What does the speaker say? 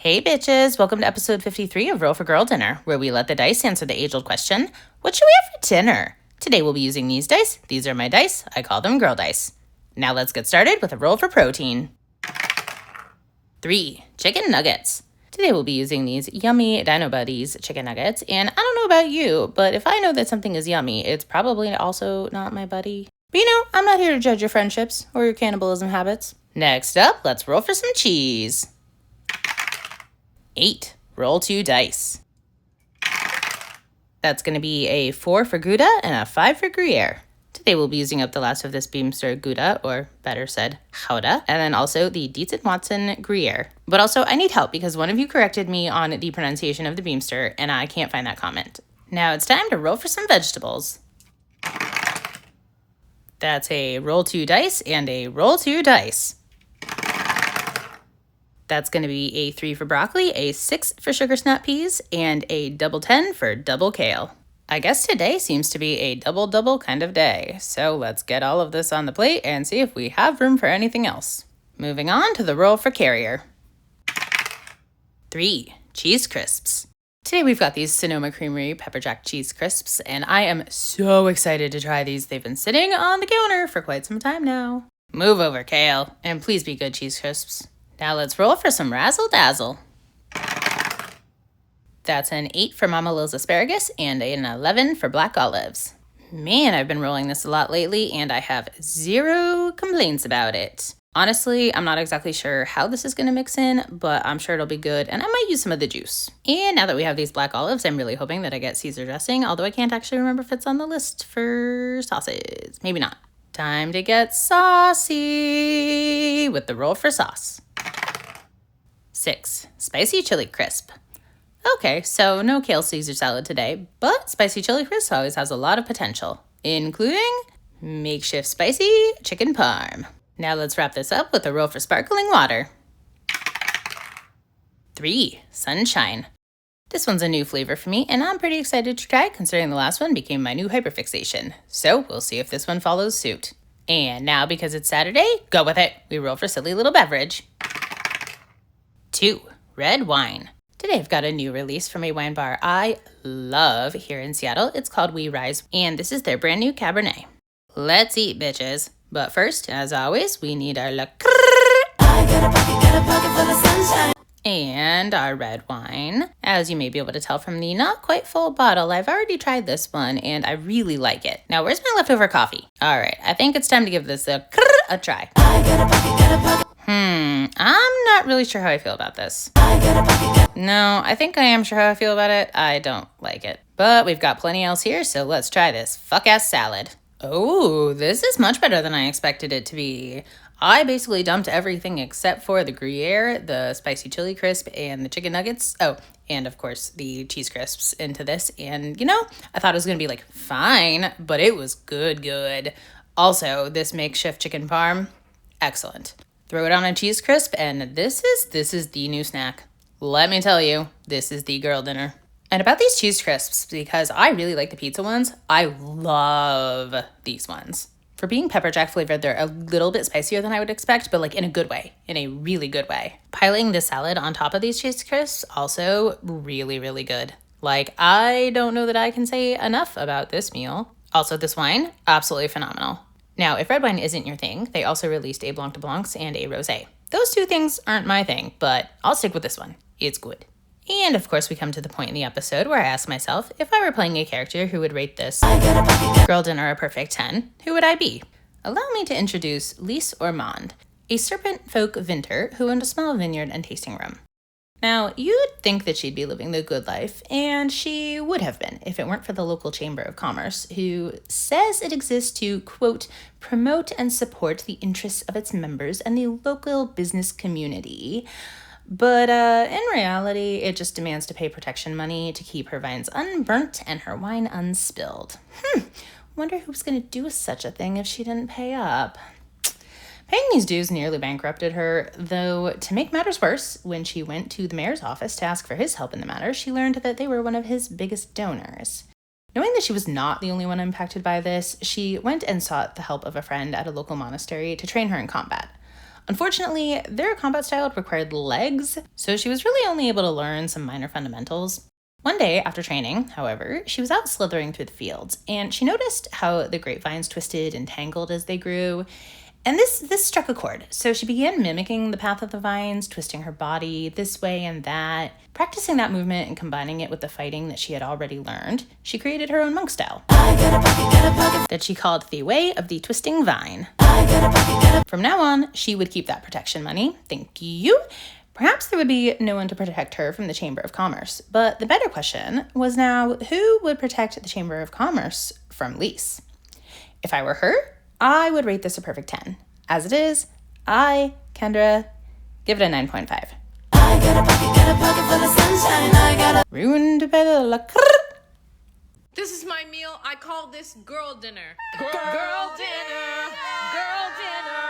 Hey bitches, welcome to episode 53 of Roll for Girl Dinner, where we let the dice answer the age-old question, what should we have for dinner? Today we'll be using these dice. These are my dice. I call them girl dice. Now let's get started with a roll for protein. 3. Chicken nuggets. Today we'll be using these yummy Dino Buddies chicken nuggets, and I don't know about you, but if I know that something is yummy, it's probably also not my buddy. But I'm not here to judge your friendships or your cannibalism habits. Next up, let's roll for some cheese. 8. Roll 2 dice. That's going to be a 4 for Gouda and a 5 for Gruyere. Today we'll be using up the last of this Beamster Gouda, or better said, Gouda, and then also the Dietz & Watson Gruyere. But also, I need help because one of you corrected me on the pronunciation of the Beamster, and I can't find that comment. Now it's time to roll for some vegetables. That's a roll 2 dice and a roll 2 dice. That's going to be a 3 for broccoli, a 6 for sugar snap peas, and a double 10 for double kale. I guess today seems to be a double-double kind of day, so let's get all of this on the plate and see if we have room for anything else. Moving on to the roll for carrier. 3. Cheese crisps. Today we've got these Sonoma Creamery Pepper Jack cheese crisps, and I am so excited to try these. They've been sitting on the counter for quite some time now. Move over, kale, and please be good cheese crisps. Now let's roll for some Razzle Dazzle. That's an 8 for Mama Lil's asparagus and an 11 for black olives. Man, I've been rolling this a lot lately and I have 0 complaints about it. Honestly, I'm not exactly sure how this is going to mix in, but I'm sure it'll be good and I might use some of the juice. And now that we have these black olives, I'm really hoping that I get Caesar dressing, although I can't actually remember if it's on the list for sauces. Maybe not. Time to get saucy with the roll for sauce. 6. Spicy chili crisp. Okay, so no kale Caesar salad today, but spicy chili crisp always has a lot of potential, including makeshift spicy chicken parm. Now let's wrap this up with a roll for sparkling water. 3. Sunshine. This one's a new flavor for me, and I'm pretty excited to try considering the last one became my new hyperfixation. So we'll see if this one follows suit. And now, because it's Saturday, go with it. We roll for silly little beverage. 2. Red wine. Today I've got a new release from a wine bar I love here in Seattle. It's called We Rise, and this is their brand new Cabernet. Let's eat, bitches. But first, as always, we need our got a pocket full of sunshine. And our red wine. As you may be able to tell from the not quite full bottle, I've already tried this one, and I really like it. Now, where's my leftover coffee? All right, I think it's time to give this a try. I'm not really sure how I feel about this. No, I think I am sure how I feel about it. I don't like it. But we've got plenty else here, so let's try this fuck-ass salad. Oh, this is much better than I expected it to be. I basically dumped everything except for the Gruyere, the spicy chili crisp, and the chicken nuggets. Oh, and of course the cheese crisps into this. And I thought it was going to be fine, but it was good. Also, this makeshift chicken parm, excellent. Throw it on a cheese crisp, and this is the new snack. Let me tell you, this is the girl dinner. And about these cheese crisps, because I really like the pizza ones, I love these ones. For being pepper jack flavored, they're a little bit spicier than I would expect, but in a good way, in a really good way. Piling the salad on top of these cheese crisps, also really, really good. I don't know that I can say enough about this meal. Also, this wine, absolutely phenomenal. Now, if red wine isn't your thing, they also released a Blanc de Blancs and a Rosé. Those two things aren't my thing, but I'll stick with this one. It's good. And of course, we come to the point in the episode where I ask myself, if I were playing a character who would rate this girl dinner a perfect 10, who would I be? Allow me to introduce Lise Ormond, a serpent folk vintner who owned a small vineyard and tasting room. Now, you'd think that she'd be living the good life, and she would have been if it weren't for the local Chamber of Commerce, who says it exists to, quote, promote and support the interests of its members and the local business community. But in reality, it just demands to pay protection money to keep her vines unburnt and her wine unspilled. Wonder who's going to do such a thing if she didn't pay up. Paying these dues nearly bankrupted her, though to make matters worse, when she went to the mayor's office to ask for his help in the matter, she learned that they were one of his biggest donors. Knowing that she was not the only one impacted by this, she went and sought the help of a friend at a local monastery to train her in combat. Unfortunately, their combat style required legs, so she was really only able to learn some minor fundamentals. One day after training, however, she was out slithering through the fields, and she noticed how the grapevines twisted and tangled as they grew. And this struck a chord, so she began mimicking the path of the vines, twisting her body this way and that. Practicing that movement and combining it with the fighting that she had already learned, she created her own monk style that she called the Way of the Twisting Vine. From now on, she would keep that protection money. Thank you. Perhaps there would be no one to protect her from the Chamber of Commerce, but the better question was now, who would protect the Chamber of Commerce from Lise? If I were her, I would rate this a perfect 10. As it is, I, Kendra, give it a 9.5. I got a pocket full of sunshine. Ruined by the luck. This is my meal. I call this girl dinner. Girl dinner. Girl dinner.